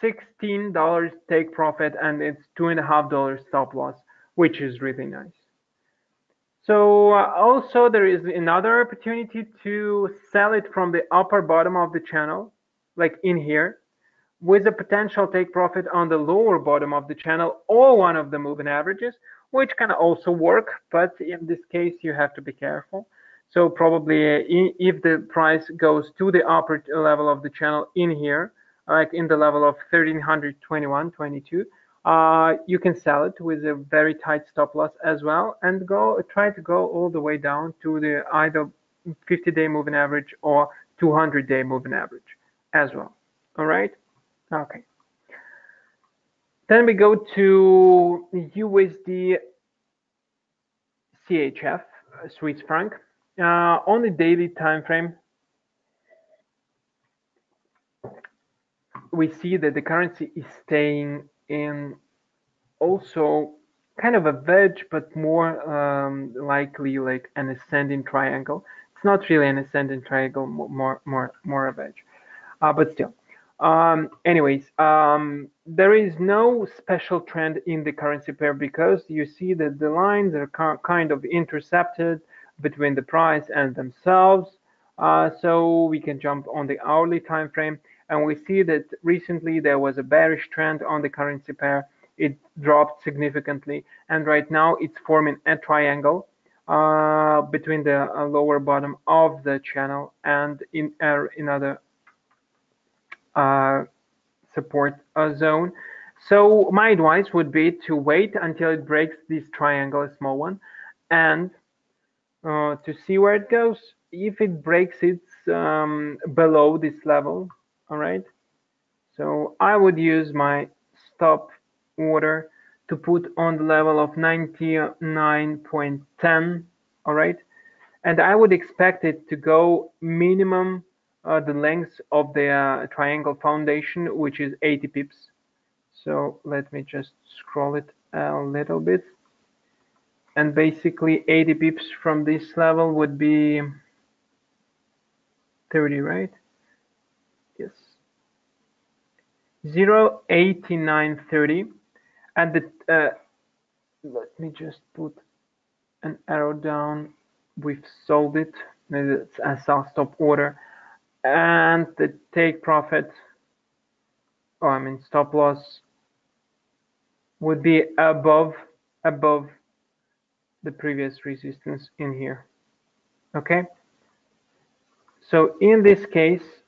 $16 take profit and it's $2.5 stop loss, which is really nice. So also there is another opportunity to sell it from the upper bottom of the channel, like in here, with a potential take profit on the lower bottom of the channel or one of the moving averages, which can also work, but in this case you have to be careful. So probably if the price goes to the upper level of the channel in here, like in the level of 1321.22, You can sell it with a very tight stop loss as well, and try to go all the way down to the either 50-day moving average or 200-day moving average as well. All right. Okay. Then we go to USD CHF Swiss Franc on the daily time frame. We see that the currency is staying in also kind of a wedge, but more likely like an ascending triangle. It's not really an ascending triangle, more a wedge, but still. Anyways, there is no special trend in the currency pair because you see that the lines are kind of intercepted between the price and themselves. So we can jump on the hourly time frame, and we see that recently there was a bearish trend on the currency pair. It dropped significantly, and right now it's forming a triangle between the lower bottom of the channel and in another support zone. So my advice would be to wait until it breaks this triangle, a small one, and to see where it goes. If it breaks it below this level, all right. So I would use my stop order to put on the level of 99.10, all right. And I would expect it to go minimum the length of the triangle foundation, which is 80 pips. So let me just scroll it a little bit. And basically 80 pips from this level would be 30, right? Yes. 0.8930. And let me just put an arrow down. We've sold it. Maybe it's a sell stop order. And the take profit, stop loss would be above the previous resistance in here. Okay. So in this case,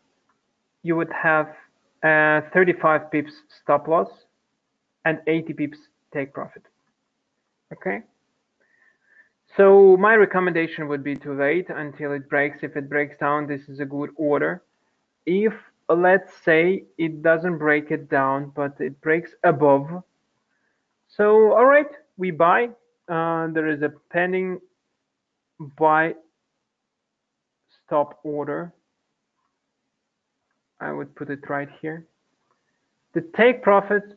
you would have 35 pips stop loss and 80 pips take profit. Okay. So my recommendation would be to wait until it breaks. If it breaks down, this is a good order. If let's say it doesn't break it down, but it breaks above, so all right, we buy. There is a pending buy stop order. I would put it right here. The take profit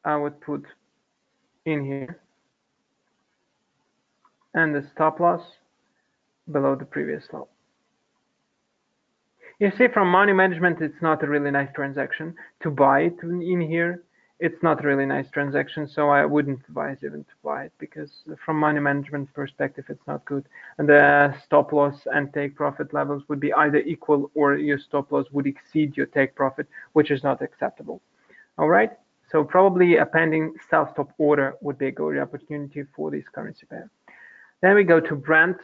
I would put in here, and the stop loss below the previous low. You see, from money management, it's not a really nice transaction to buy it in here. It's not a really nice transaction, so I wouldn't advise even to buy it because from money management perspective, it's not good. And the stop loss and take profit levels would be either equal or your stop loss would exceed your take profit, which is not acceptable. All right, so probably a pending sell stop order would be a good opportunity for this currency pair. Then we go to Brent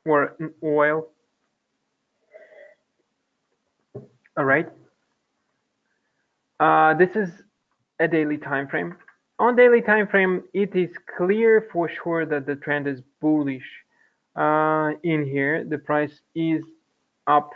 or oil. All right. This is a daily time frame. On daily time frame, it is clear for sure that the trend is bullish. In here, the price is up.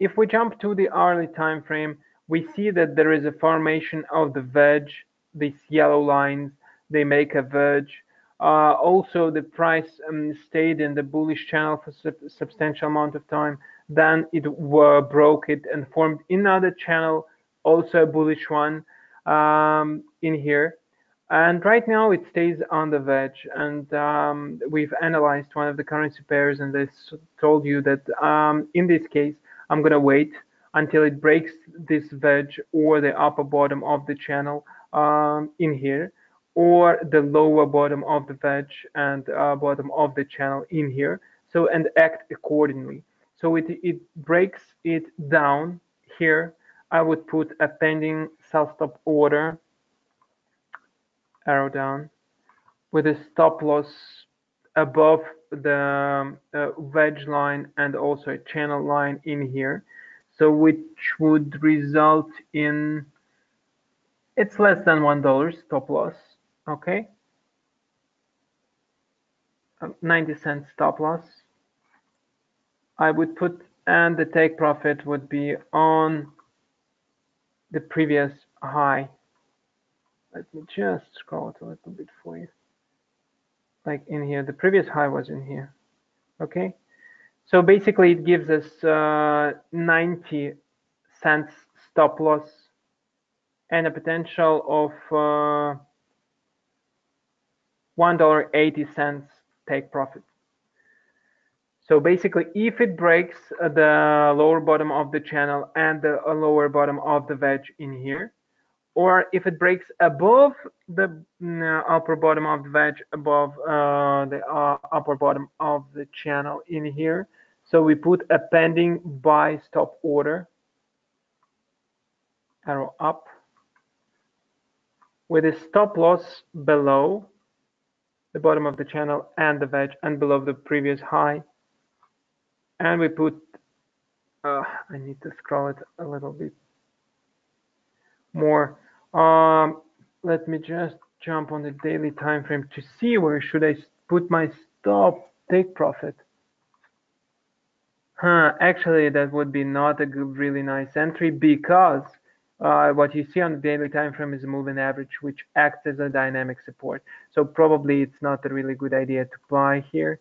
If we jump to the hourly time frame, we see that there is a formation of the wedge. These yellow lines, they make a wedge. Also, the price stayed in the bullish channel for substantial amount of time. Then it broke it and formed another channel, also a bullish one in here. And right now it stays on the wedge. And we've analyzed one of the currency pairs, and I told you that in this case, I'm going to wait until it breaks this wedge or the upper bottom of the channel in here, or the lower bottom of the wedge and bottom of the channel in here. So, and act accordingly. So it breaks it down here. I would put a pending sell stop order, arrow down, with a stop loss above the wedge line and also a channel line in here. So which would result in It's less than $1 stop loss. Okay, 90 cents stop loss I would put, and the take profit would be on the previous high. Let me just scroll it a little bit for you. Like in here, the previous high was in here. Okay, so basically it gives us 90 cents stop loss and a potential of $1.80 take profit. So basically, if it breaks the lower bottom of the channel and the lower bottom of the wedge in here, or if it breaks above the upper bottom of the wedge, above the upper bottom of the channel in here, so we put a pending buy stop order, arrow up, with a stop loss below the bottom of the channel and the wedge and below the previous high. And we put, I need to scroll it a little bit more. Let me just jump on the daily time frame to see where should I put my stop take profit. Actually, that would be not a good, really nice entry, because what you see on the daily time frame is a moving average, which acts as a dynamic support. So probably it's not a really good idea to buy here.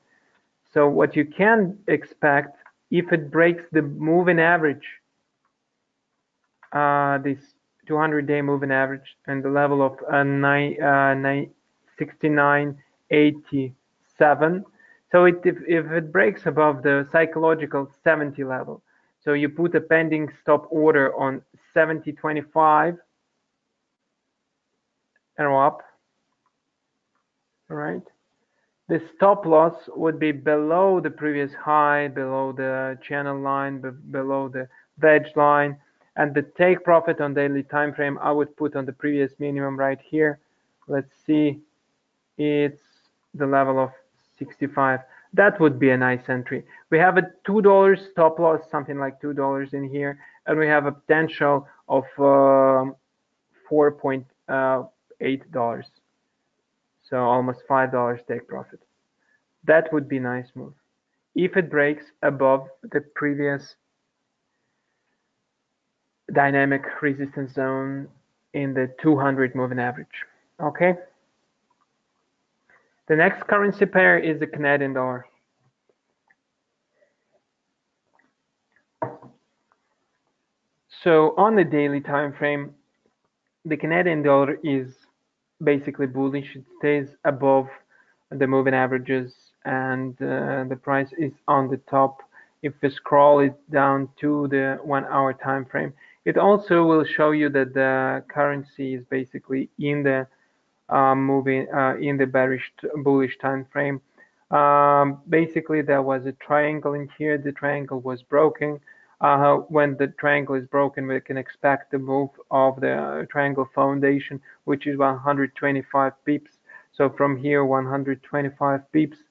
So what you can expect, if it breaks the moving average, this 200-day moving average, and the level of 69.87. So if it breaks above the psychological 70 level, so you put a pending stop order on 70.25, arrow up, all right? The stop loss would be below the previous high, below the channel line, below the wedge line, and the take profit on daily time frame I would put on the previous minimum right here. Let's see, it's the level of 65. That would be a nice entry. We have a $2 stop loss, something like $2 in here, and we have a potential of $4.8. So almost $5 take profit. That would be a nice move if it breaks above the previous dynamic resistance zone in the 200 moving average. Okay. The next currency pair is the Canadian dollar. So on the daily time frame, the Canadian dollar is basically bullish. It stays above the moving averages, and the price is on the top. If we scroll it down to the 1 hour time frame, it also will show you that the currency is basically in the in the bullish time frame. Basically, there was a triangle in here. The triangle was broken. When the triangle is broken, we can expect the move of the triangle foundation, which is 125 pips. So from here, 125 pips.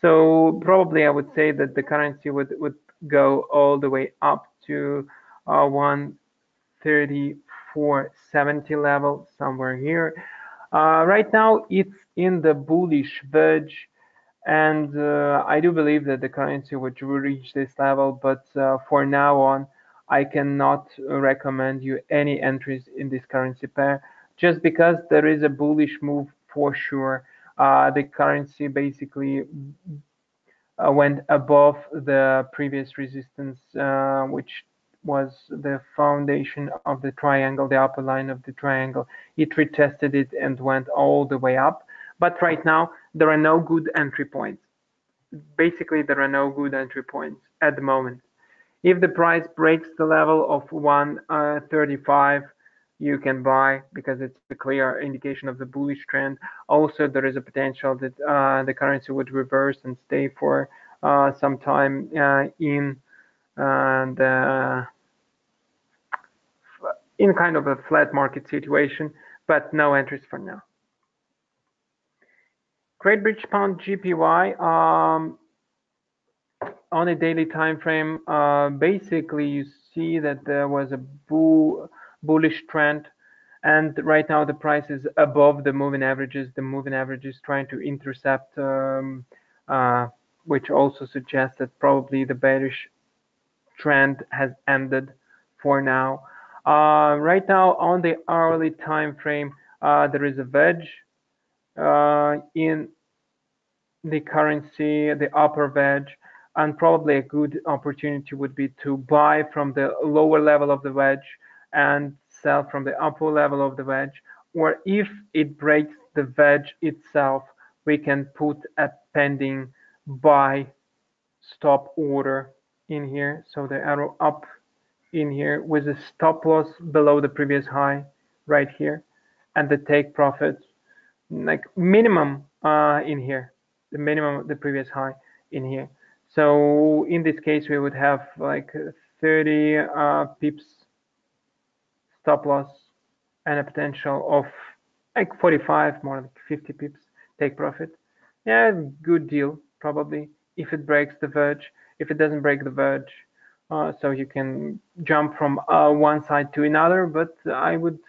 So probably I would say that the currency would go all the way up to 134.70 level, somewhere here. Right now, it's in the bullish wedge, and I do believe that the currency would reach this level, but for now on, I cannot recommend you any entries in this currency pair, just because there is a bullish move for sure. The currency basically went above the previous resistance, which was the foundation of the triangle, the upper line of the triangle. It retested it and went all the way up. But right now, there are no good entry points. Basically, there are no good entry points at the moment. If the price breaks the level of 135, you can buy, because it's a clear indication of the bullish trend. Also, there is a potential that the currency would reverse and stay for some time in kind of a flat market situation, but no entries for now. Great British Pound GPY on a daily time frame, basically you see that there was a bullish trend, and right now the price is above the moving averages. The moving average is trying to intercept, which also suggests that probably the bearish trend has ended for now. Right now on the hourly time frame, there is a wedge in the currency, the upper wedge, and probably a good opportunity would be to buy from the lower level of the wedge and sell from the upper level of the wedge. Or if it breaks the wedge itself, we can put a pending buy stop order in here. So the arrow up in here with a stop loss below the previous high right here, and the take profit like minimum in here, the minimum of the previous high in here. So in this case, we would have like 30 pips stop loss and a potential of like 45, more like 50 pips take profit. Yeah, good deal probably if it breaks the verge. If it doesn't break the verge, so you can jump from one side to another, but I would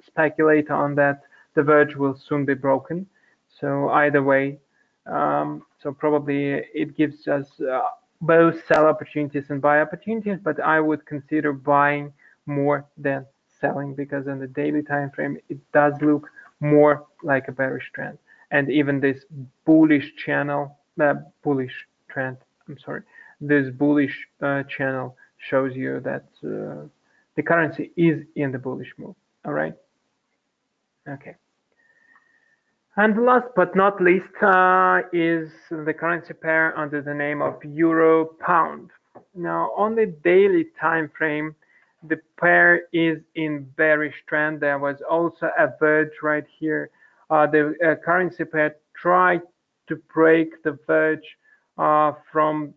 speculate on that the verge will soon be broken. So either way, so probably it gives us both sell opportunities and buy opportunities, but I would consider buying more than selling because on the daily time frame it does look more like a bearish trend, and even this bullish channel, bullish trend, I'm sorry, this bullish channel shows you that the currency is in the bullish move. All right. Okay. And last but not least is the currency pair under the name of Euro Pound. Now on the daily time frame, the pair is in bearish trend. There was also a verge right here. The currency pair tried to break the verge from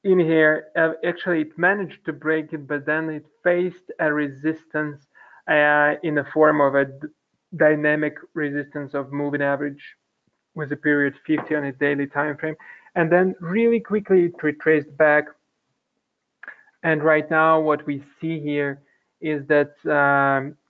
in here. Actually, it managed to break it, but then it faced a resistance in the form of a dynamic resistance of moving average with a period 50 on a daily time frame, and then really quickly it retraced back. And right now what we see here is that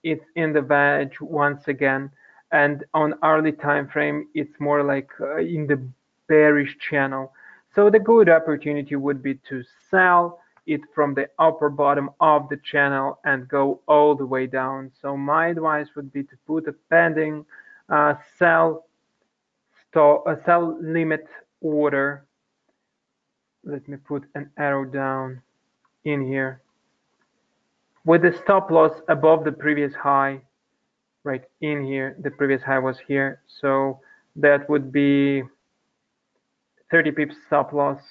it's in the wedge once again, and on hourly time frame it's more like in the bearish channel. So the good opportunity would be to sell it from the upper bottom of the channel and go all the way down. So my advice would be to put a pending sell limit order. Let me put an arrow down in here with the stop loss above the previous high right in here. The previous high was here, so that would be 30 pips stop loss,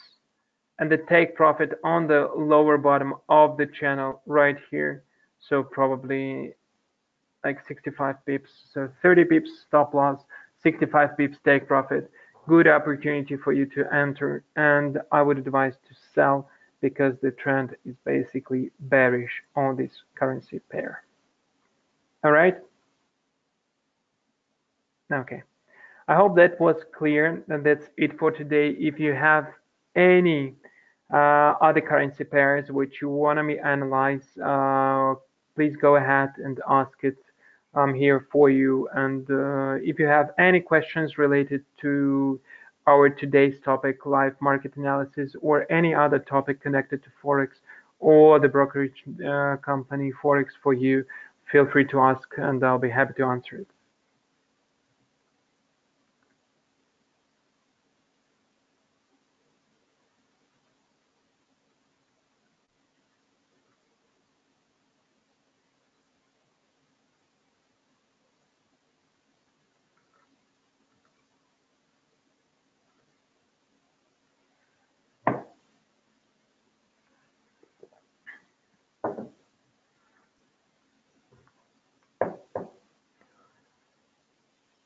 and the take profit on the lower bottom of the channel right here, so probably like 65 pips. So 30 pips stop loss, 65 pips take profit. Good opportunity for you to enter, and I would advise to sell because the trend is basically bearish on this currency pair. All right. Okay. I hope that was clear, and that's it for today. If you have any other currency pairs which you want me analyze, please go ahead and ask it. I'm here for you. And if you have any questions related to our today's topic, live market analysis, or any other topic connected to Forex or the brokerage company Forex4you, feel free to ask and I'll be happy to answer it.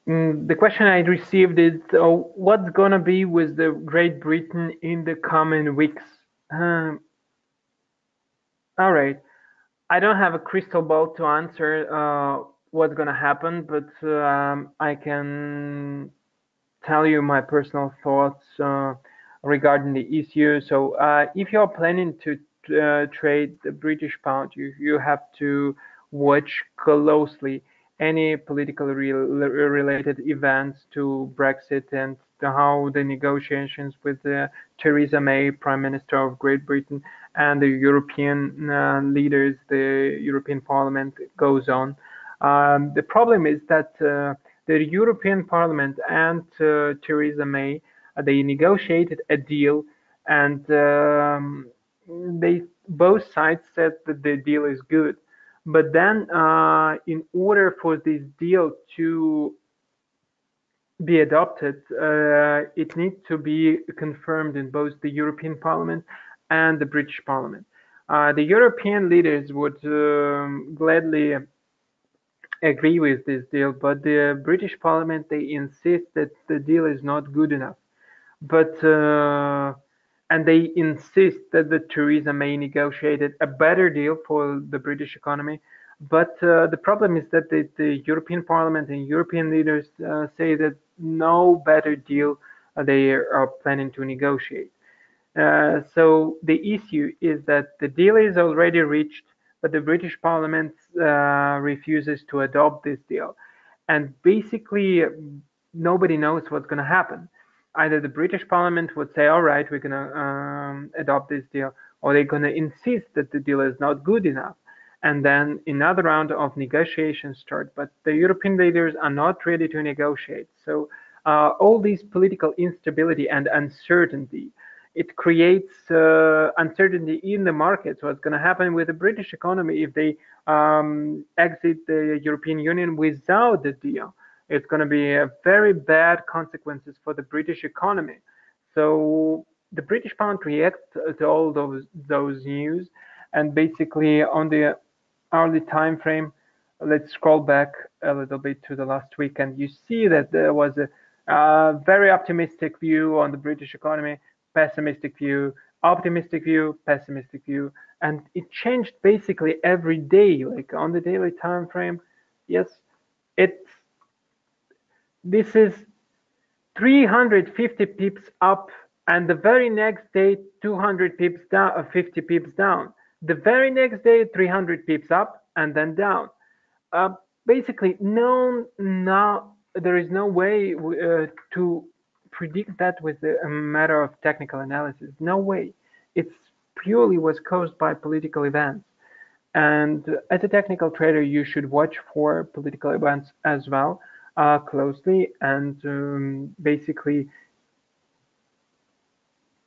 The question I received is, what's gonna be with the Great Britain in the coming weeks? All right, I don't have a crystal ball to answer what's gonna happen, but I can tell you my personal thoughts regarding the issue. So if you're planning to trade the British pound, you have to watch closely any politically related events to Brexit and how the negotiations with Theresa May, Prime Minister of Great Britain, and the European leaders, the European Parliament goes on. The problem is that the European Parliament and Theresa May, they negotiated a deal, and they both sides said that the deal is good. But then, in order for this deal to be adopted, it needs to be confirmed in both the European Parliament and the British Parliament. The European leaders would gladly agree with this deal, but the British Parliament, they insist that the deal is not good enough. But and they insist that the Theresa May negotiated a better deal for the British economy. But the problem is that the European Parliament and European leaders say that no better deal they are planning to negotiate. So the issue is that the deal is already reached, but the British Parliament refuses to adopt this deal. And basically, nobody knows what's going to happen. Either the British Parliament would say, all right, we're going to adopt this deal, or they're going to insist that the deal is not good enough. And then another round of negotiations start. But the European leaders are not ready to negotiate. So all this political instability and uncertainty, it creates uncertainty in the markets. What's going to happen with the British economy if they exit the European Union without the deal? It's going to be very bad consequences for the British economy. So the British pound reacts to all those news, and basically on the hourly time frame, let's scroll back a little bit to the last week, and you see that there was a very optimistic view on the British economy, pessimistic view, optimistic view, pessimistic view, and it changed basically every day, like on the daily time frame. Yes, this is 350 pips up, and the very next day 200 pips down, 50 pips down. The very next day 300 pips up and then down. Basically, there is no way to predict that with a matter of technical analysis. No way. It's purely was caused by political events. And as a technical trader, you should watch for political events as well closely. And basically,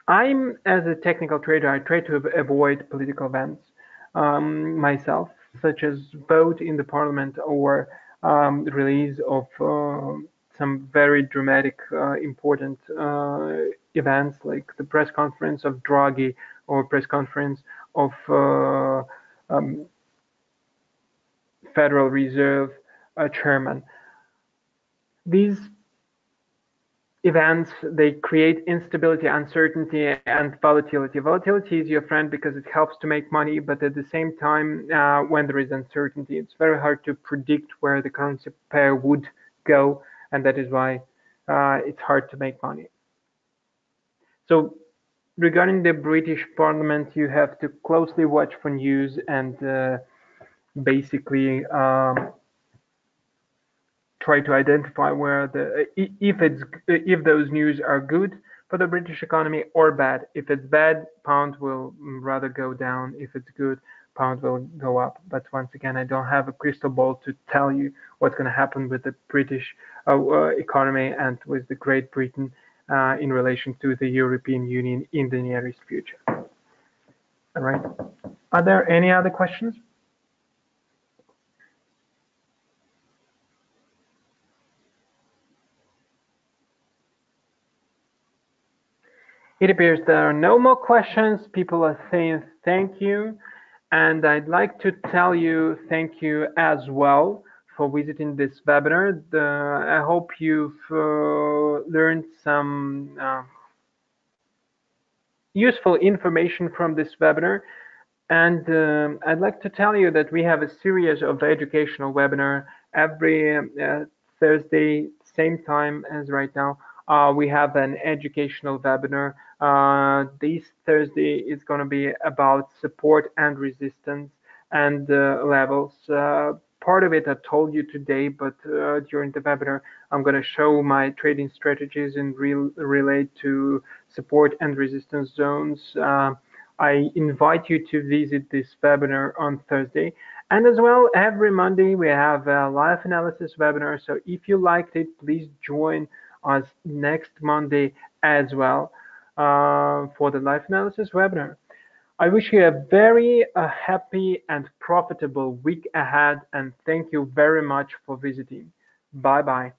as a technical trader, I try to avoid political events myself, such as vote in the parliament or the release of some very dramatic, important events like the press conference of Draghi or press conference of Federal Reserve chairman. These events, they create instability, uncertainty, and volatility. Volatility is your friend because it helps to make money, but at the same time, when there is uncertainty, it's very hard to predict where the currency pair would go, and that is why it's hard to make money. So regarding the British Parliament, you have to closely watch for news and basically try to identify where if those news are good for the British economy or bad. If it's bad, pound will rather go down. If it's good, pound will go up. But once again, I don't have a crystal ball to tell you what's going to happen with the British economy and with the Great Britain in relation to the European Union in the nearest future. All right. Are there any other questions? It appears there are no more questions. People are saying thank you. And I'd like to tell you thank you as well for visiting this webinar. I hope you've learned some useful information from this webinar. And I'd like to tell you that we have a series of educational webinar every Thursday, same time as right now. We have an educational webinar. This Thursday is going to be about support and resistance. and levels. Part of it I told you today, but during the webinar, I'm going to show my trading strategies and relate to support and resistance zones. I invite you to visit this webinar on Thursday. And as well, every Monday we have a live analysis webinar. So if you liked it, please join us next Monday as well for the live analysis webinar. I wish you a very happy and profitable week ahead, and thank you very much for visiting. Bye bye.